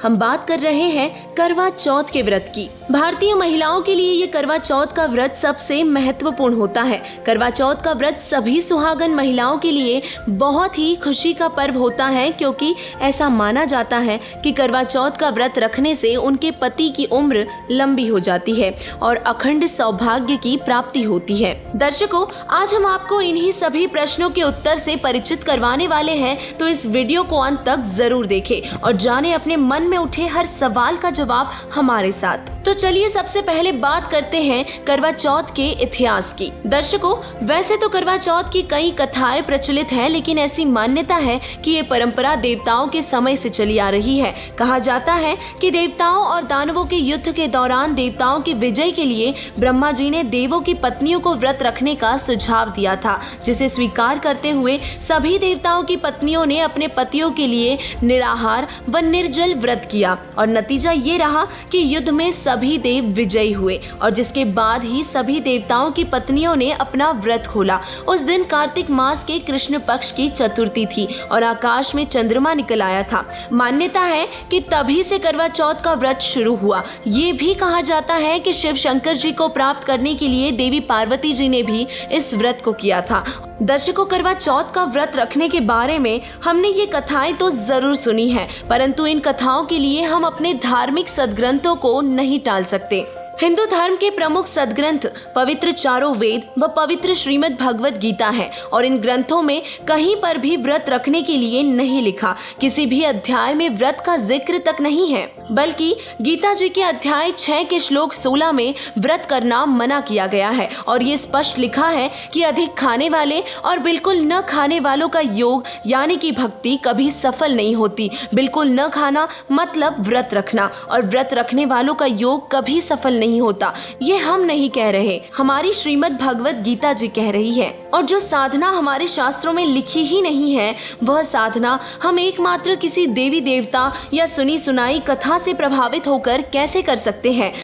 हम बात कर रहे हैं करवा चौथ के व्रत की। भारतीय महिलाओं के लिए ये करवा चौथ का व्रत सबसे महत्वपूर्ण होता है। करवा चौथ का व्रत सभी सुहागन महिलाओं के लिए बहुत ही खुशी का पर्व होता है, क्योंकि ऐसा माना जाता है कि करवा चौथ का व्रत रखने से उनके पति की उम्र लंबी हो जाती है और अखंड सौभाग्य की प्राप्ति होती है। दर्शकों, आज हम आपको इन्हीं सभी प्रश्नों के उत्तर से परिचित करवाने वाले हैं, तो इस वीडियो को अंत तक जरूर देखें और जाने अपने मन में उठे हर सवाल का जवाब हमारे साथ। तो चलिए सबसे पहले बात करते हैं करवा चौथ के इतिहास की। दर्शकों, वैसे तो करवा चौथ की कई कथाएं प्रचलित हैं, लेकिन ऐसी मान्यता है कि ये परंपरा देवताओं के समय से चली आ रही है। कहा जाता है कि देवताओं और दानवों के युद्ध के दौरान देवताओं की विजय के लिए ब्रह्मा जी ने देवों की पत्नियों को व्रत रखने का सुझाव दिया था, जिसे स्वीकार करते हुए सभी देवताओं की पत्नियों ने अपने पतियों के लिए निराहार व निर्जल व्रत किया और नतीजा ये रहा कि युद्ध में सभी देव विजयी हुए और जिसके बाद ही सभी देवताओं की पत्नियों ने अपना व्रत खोला। उस दिन कार्तिक मास के कृष्ण पक्ष की चतुर्थी थी और आकाश में चंद्रमा निकल आया था। मान्यता है कि तभी से करवा चौथ का व्रत शुरू हुआ। ये भी कहा जाता है कि शिव शंकर जी को प्राप्त करने के लिए देवी पार्वती जी ने भी इस व्रत को किया था। दर्शकों, करवा चौथ का व्रत रखने के बारे में हमने ये कथाएं तो जरूर सुनी है, परंतु इन कथाओं के लिए हम अपने धार्मिक सद्ग्रंथों को नहीं टाल सकते। हिंदू धर्म के प्रमुख सद्ग्रंथ पवित्र चारों वेद व पवित्र श्रीमद् भगवत गीता है और इन ग्रंथों में कहीं पर भी व्रत रखने के लिए नहीं लिखा। किसी भी अध्याय में व्रत का जिक्र तक नहीं है, बल्कि गीता जी के अध्याय 6 के श्लोक 16 में व्रत करना मना किया गया है और ये स्पष्ट लिखा है कि अधिक खाने वाले और बिल्कुल न खाने वालों का योग यानी कि भक्ति कभी सफल नहीं होती। बिल्कुल न खाना मतलब व्रत रखना, और व्रत रखने वालों का योग कभी सफल नहीं होता। ये हम नहीं कह रहे, हमारी श्रीमद् भगवत गीता जी कह रही है। और जो साधना हमारे शास्त्रों में लिखी ही नहीं है, वह साधना हम एकमात्र किसी देवी देवता या सुनी सुनाई कथा से प्रभावित होकर कैसे कर सकते हैं।